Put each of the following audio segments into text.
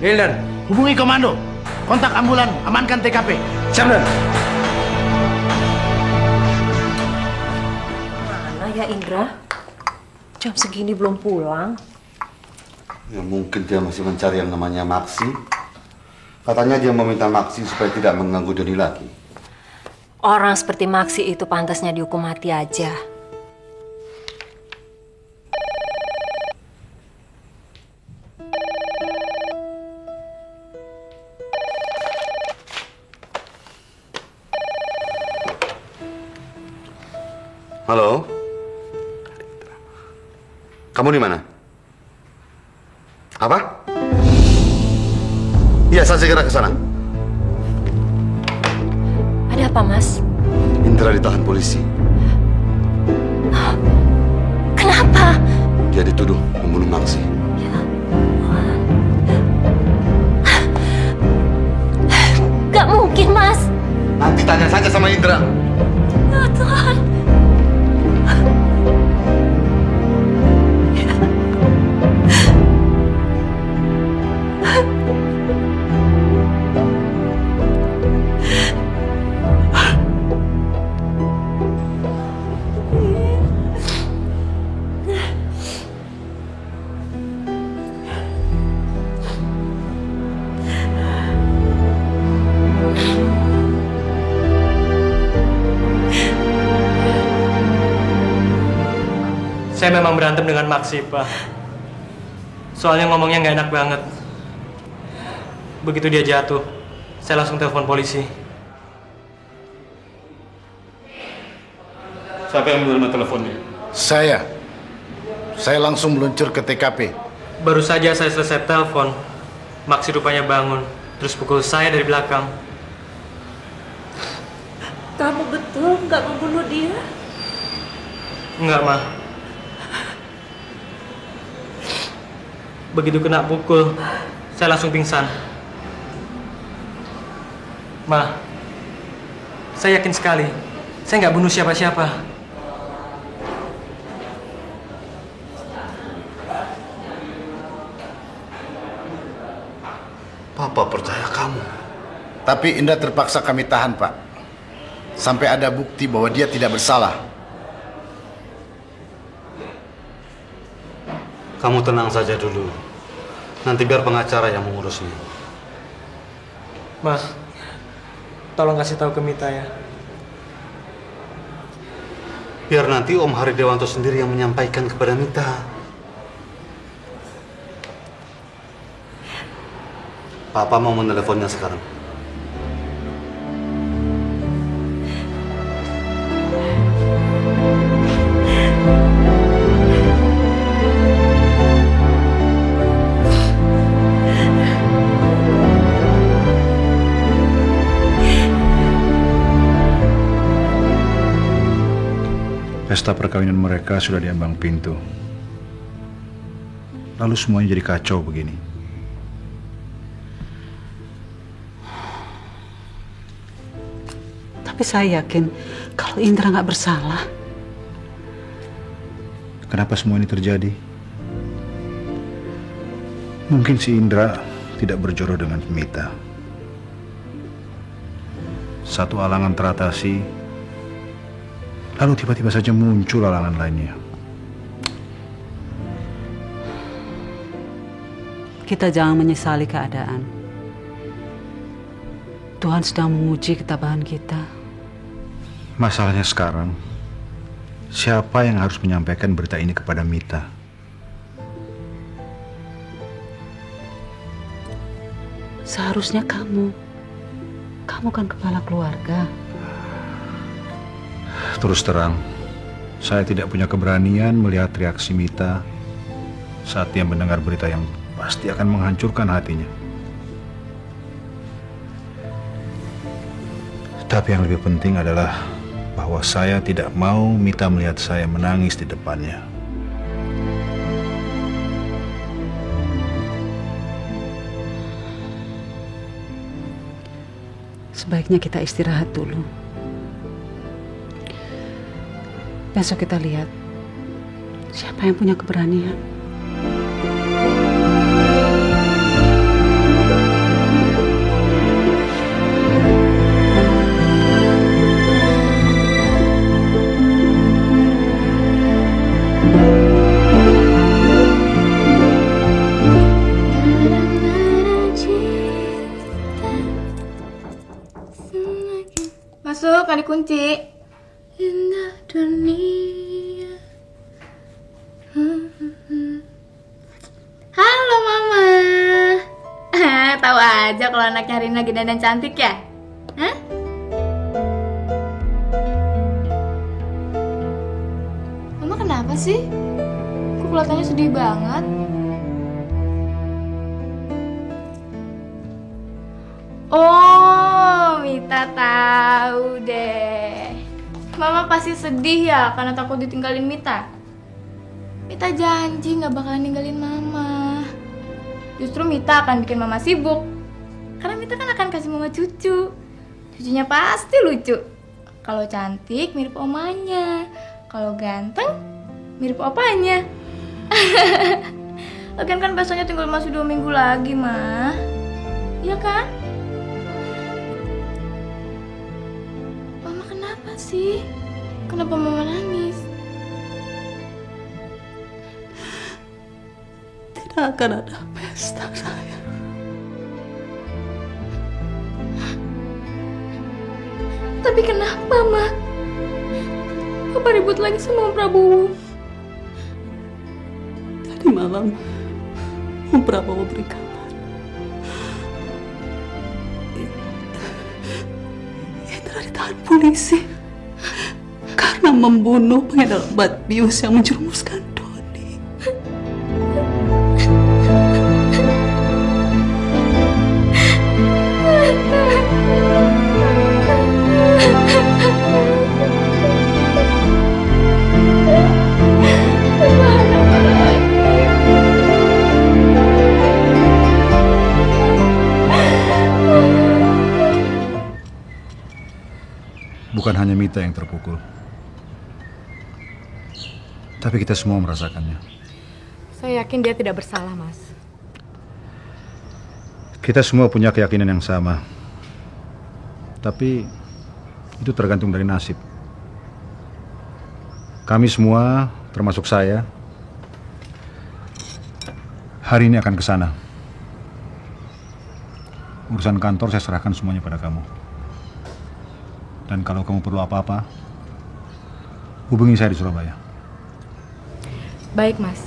Hildan, hubungi komando. Kontak ambulan, amankan TKP. Siap, Dan. Mana ya Indra? Jam segini belum pulang. Ya mungkin dia masih mencari yang namanya Maksi. Katanya dia meminta Maksi supaya tidak mengganggu Doni lagi. Orang seperti Maksi itu pantasnya dihukum mati aja. Halo? Kamu di mana? Apa? Iya, saya segera ke sana. Ada apa, Mas? Indra ditahan polisi. Kenapa? Dia dituduh membunuh Maksi. Gak mungkin, Mas. Nanti tanya saja sama Indra. Ya Tuhan. Saya memang berantem dengan Maksi, Pak. Soalnya ngomongnya nggak enak banget. Begitu dia jatuh, saya langsung telepon polisi. Siapa yang menerima teleponnya? Saya langsung meluncur ke TKP. Baru saja saya selesai telepon, Maksi rupanya bangun, terus pukul saya dari belakang. Kamu betul nggak membunuh dia? Enggak, Ma. Begitu kena pukul, saya langsung pingsan. Ma, saya yakin sekali, saya nggak bunuh siapa-siapa. Papa percaya kamu. Tapi Indra terpaksa kami tahan, Pak. Sampai ada bukti bahwa dia tidak bersalah. Kamu tenang saja dulu. Nanti biar pengacara yang mengurusnya. Ma, tolong kasih tahu ke Mita ya. Biar nanti Om Hari Dewanto sendiri yang menyampaikan kepada Mita. Papa mau meneleponnya sekarang. Pesta perkawinan mereka sudah diambang pintu. Lalu semuanya jadi kacau begini. Tapi saya yakin kalau Indra nggak bersalah. Kenapa semua ini terjadi? Mungkin si Indra tidak berjodoh dengan Mita. Satu alangan teratasi, lalu tiba-tiba saja muncul alangan lainnya. Kita jangan menyesali keadaan. Tuhan sedang menguji ketabahan kita. Masalahnya sekarang, siapa yang harus menyampaikan berita ini kepada Mita? Seharusnya kamu. Kamu kan kepala keluarga. Terus terang, saya tidak punya keberanian melihat reaksi Mita saat dia mendengar berita yang pasti akan menghancurkan hatinya. Tapi yang lebih penting adalah bahwa saya tidak mau Mita melihat saya menangis di depannya. Sebaiknya kita istirahat dulu. Besok kita lihat siapa yang punya keberanian. masuk, nggak dikunci. Indah dunia. Halo Mama. Tahu aja kalau anaknya hari ini lagi dandan cantik ya? Hah? Mama kenapa sih? Kok kelihatannya sedih banget? Oh, Mita tahu deh. Mama pasti sedih ya karena takut ditinggalin Mita. Mita janji nggak bakalan ninggalin Mama. Justru Mita akan bikin Mama sibuk. Karena Mita kan akan kasih Mama cucu. Cucunya pasti lucu. Kalau cantik mirip omanya. Kalau ganteng mirip opanya. Lagian kan besoknya tinggal masih 2 minggu lagi, Ma. Iya kan? Mama kenapa sih? Kenapa Mama nangis? Tidak akan ada pesta, sayang. Tapi kenapa, Ma? Apa ribut lagi sama Om Prabowo? Tadi malam, Om Prabowo beri kabar. Indra ditahan polisi karena membunuh pengedar obat bius yang menjerumuskan Doni. Bukan hanya Mita yang terpukul, tapi kita semua merasakannya. Saya yakin dia tidak bersalah, Mas. Kita semua punya keyakinan yang sama, tapi itu tergantung dari nasib. Kami semua, termasuk saya, hari ini akan ke sana. Urusan kantor saya serahkan semuanya pada kamu. Dan kalau kamu perlu apa-apa, hubungi saya di Surabaya. Baik, Mas.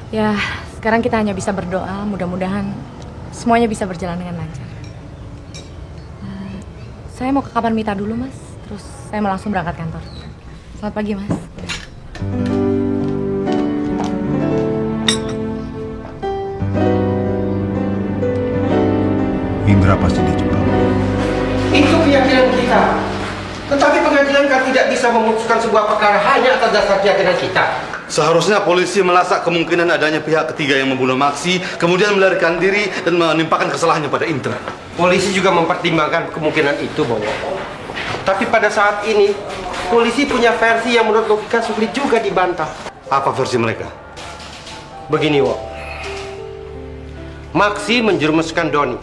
Ya, sekarang kita hanya bisa berdoa, mudah-mudahan semuanya bisa berjalan dengan lancar. Saya mau ke kamar Mita dulu, Mas. Terus saya mau langsung berangkat kantor. Selamat pagi, Mas. Indra pasti dijebak. Itu keyakinan kita. Tetapi pengadilan kan tidak bisa memutuskan sebuah perkara hanya atas dasar keyakinan kita. Seharusnya polisi melacak kemungkinan adanya pihak ketiga yang membunuh Maksi, kemudian melarikan diri dan menimpakan kesalahannya pada Indra. Polisi juga mempertimbangkan kemungkinan itu, Bowo. Tapi pada saat ini, polisi punya versi yang menurut logika sulit juga dibantah. Apa versi mereka? Begini, Wo. Maksi menjerumuskan Doni.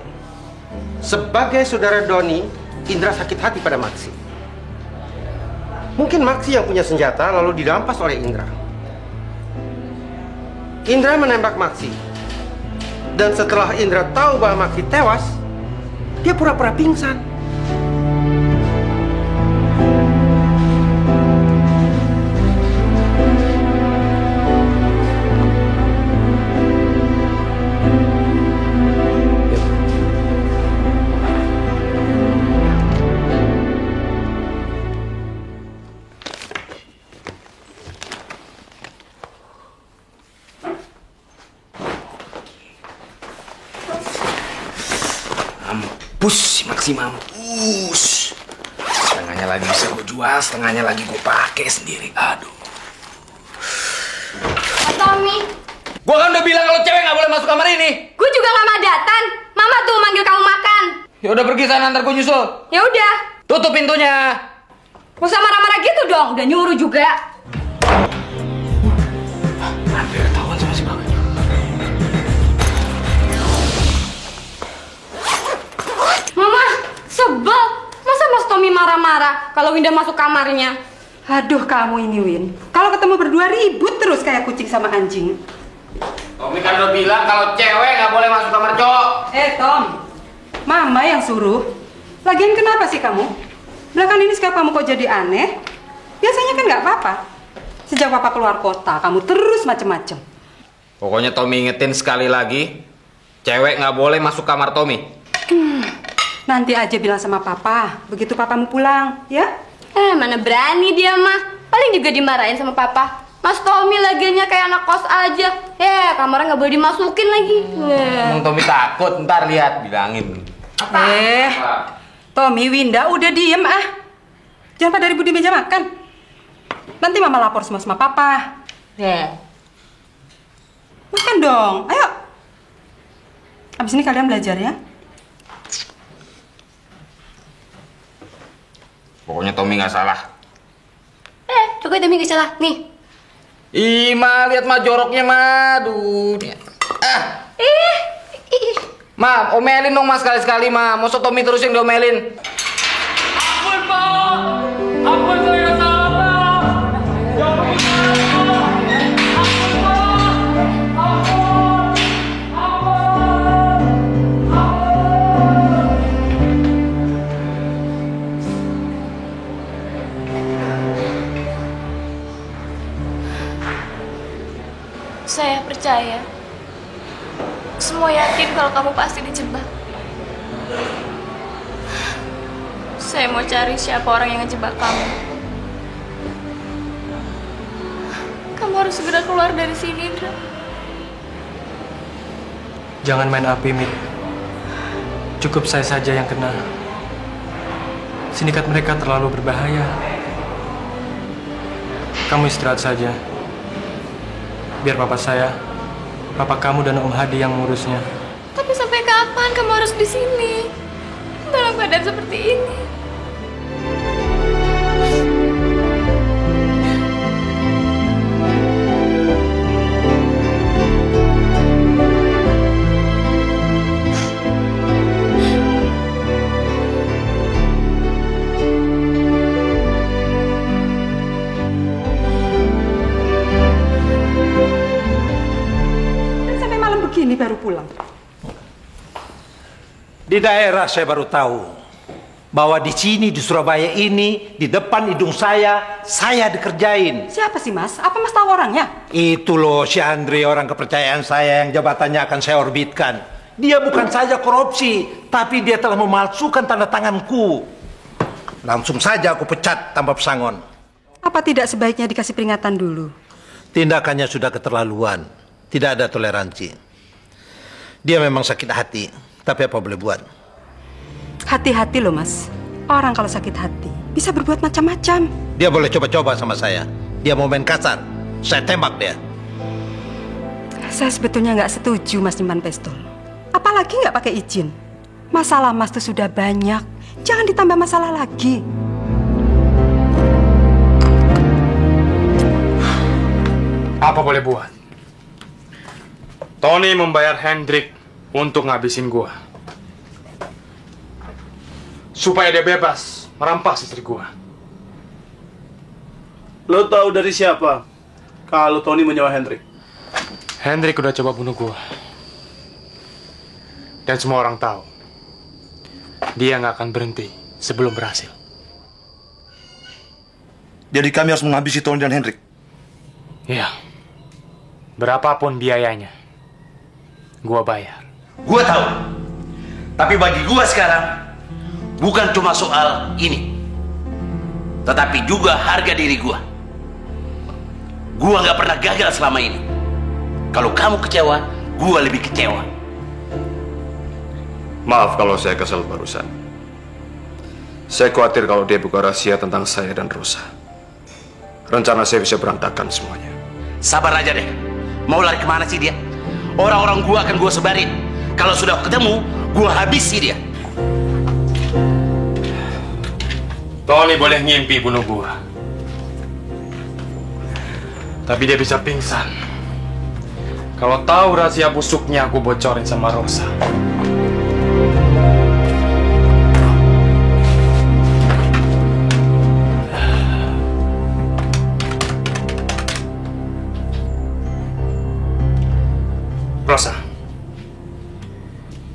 Sebagai saudara Doni, Indra sakit hati pada Maksi. Mungkin Maksi yang punya senjata lalu dirampas oleh Indra. Indra menembak Maksi. Dan setelah Indra tahu bahwa Maksi tewas, dia pura-pura pingsan. Mampus si Maksi, mampus. Setengahnya lagi bisa gue jual, setengahnya lagi gue pakai sendiri. Aduh. Tommy, Gue kan udah bilang kalau cewek nggak boleh masuk kamar ini. gue juga nggak madatan. Mama tuh manggil kamu makan. Ya udah pergi sana, ntar gue nyusul. Ya udah. Tutup pintunya. Gak usah marah-marah gitu dong. Udah nyuruh juga. Hampir ketahuan sama si Bagas. Mama, sebel. Masa Mas Tommy marah-marah kalau Winda masuk kamarnya? Aduh kamu ini, Win. Kalau ketemu berdua ribut terus kayak kucing sama anjing. Tommy kan udah bilang kalau cewek nggak boleh masuk kamar cowok. Tom. Mama yang suruh. Lagian kenapa sih kamu? Belakangan ini sikap kamu kok jadi aneh? Biasanya kan nggak apa-apa. Sejak papa keluar kota, kamu terus macem-macem. Pokoknya Tommy ingetin sekali lagi, cewek nggak boleh masuk kamar Tommy. Nanti aja bilang sama papa, begitu papamu pulang, ya? Mana berani dia mah. Paling juga dimarahin sama papa. Mas Tommy laginya kayak anak kos aja. Kamarnya nggak boleh dimasukin lagi. Emang Tommy takut, ntar lihat bilangin. Tommy, Winda, udah diem ah. Jangan pada ribut di meja makan. Nanti mama lapor semua sama papa. Makan dong, ayo. Abis ini kalian belajar ya. Pokoknya Tommy nggak salah. Pokoknya Tommy nggak salah. Nih. Ih, Ma, lihat Ma joroknya, Ma. Aduh. Ma, omelin dong, Ma, sekali-sekali, Ma. Masa Tommy terus yang diomelin? Ampun, Pak! Ampun, saya salah, Pak! Jangan begitu, Pak! Ampun, Pak! Ampun! Saya percaya. Semua yakin kalau kamu pasti dijebak. Saya mau cari siapa orang yang ngejebak kamu. Kamu harus segera keluar dari sini, Indra. Jangan main api, Mit. Cukup saya saja yang kena. Sindikat mereka terlalu berbahaya. Kamu istirahat saja. Biar papa saya, papa kamu dan Om Hadi yang mengurusnya. Tapi sampai kapan kamu harus di sini? Dalam keadaan seperti ini. Ini baru pulang. Di daerah saya baru tahu bahwa di sini di Surabaya ini di depan hidung saya dikerjain. Siapa sih Mas? Apa Mas tahu orangnya? Itu loh si Andre, orang kepercayaan saya yang jabatannya akan saya orbitkan. Dia bukan saja korupsi, tapi dia telah memalsukan tanda tanganku. Langsung saja aku pecat tanpa pesangon. Apa tidak sebaiknya dikasih peringatan dulu? Tindakannya sudah keterlaluan. Tidak ada toleransi. Dia memang sakit hati, tapi apa boleh buat? Hati-hati loh Mas. Orang kalau sakit hati bisa berbuat macam-macam. Dia boleh coba-coba sama saya. Dia mau main kasar, saya tembak dia. Saya sebetulnya nggak setuju Mas nyimpan pistol. Apalagi nggak pakai izin. Masalah Mas tuh sudah banyak. Jangan ditambah masalah lagi. Apa boleh buat? Tony membayar Hendrik untuk ngabisin gua. Supaya dia bebas merampas istri gua. Lo tahu dari siapa kalau Tony menyewa Hendrik? Hendrik udah coba bunuh gua. Dan semua orang tahu. Dia nggak akan berhenti sebelum berhasil. Jadi kami harus menghabisi Tony dan Hendrik? Iya. Berapapun biayanya. Gua bayar. Gua tahu. Tapi bagi gua sekarang bukan cuma soal ini, tetapi juga harga diri gua. Gua nggak pernah gagal selama ini. Kalau kamu kecewa, gua lebih kecewa. Maaf kalau saya kesal barusan. Saya khawatir kalau dia buka rahasia tentang saya dan Rosa. Rencana saya bisa berantakan semuanya. Sabar aja deh. Mau lari kemana sih dia? Orang-orang gua akan gua sebarin. Kalau sudah ketemu, gua habisi dia. Tony boleh ngimpi bunuh gua. Tapi dia bisa pingsan. Kalau tahu rahasia busuknya aku bocorin sama Rosa. Rosa,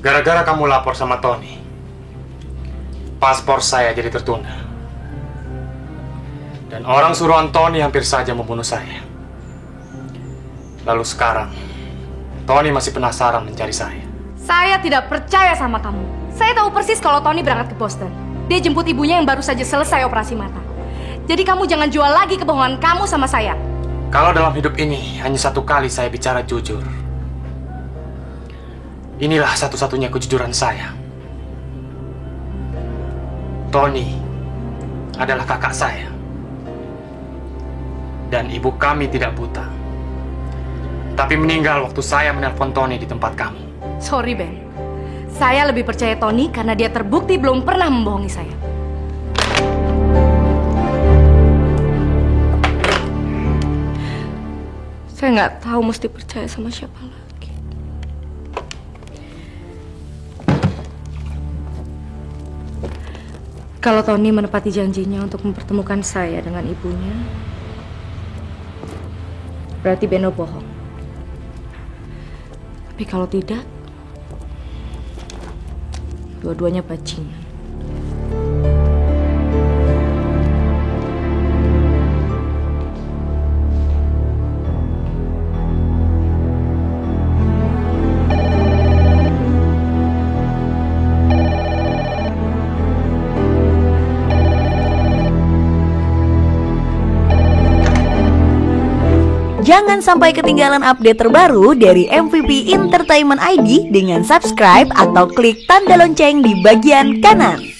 gara-gara kamu lapor sama Tony, paspor saya jadi tertunda. Dan orang suruhan Tony hampir saja membunuh saya. Lalu sekarang, Tony masih penasaran mencari saya. Saya tidak percaya sama kamu. Saya tahu persis kalau Tony berangkat ke Boston. Dia jemput ibunya yang baru saja selesai operasi mata. Jadi kamu jangan jual lagi kebohongan kamu sama saya. Kalau dalam hidup ini hanya satu kali saya bicara jujur. Inilah satu-satunya kejujuran saya. Tony adalah kakak saya. Dan ibu kami tidak buta. Tapi meninggal waktu saya menelpon Tony di tempat kamu. Sorry Ben, saya lebih percaya Tony karena dia terbukti belum pernah membohongi saya. Saya nggak tahu mesti percaya sama siapa lagi. Kalau Tony menepati janjinya untuk mempertemukan saya dengan ibunya, berarti Beno bohong. Tapi kalau tidak, dua-duanya bajingan. Jangan sampai ketinggalan update terbaru dari MVP Entertainment ID dengan subscribe atau klik tanda lonceng di bagian kanan.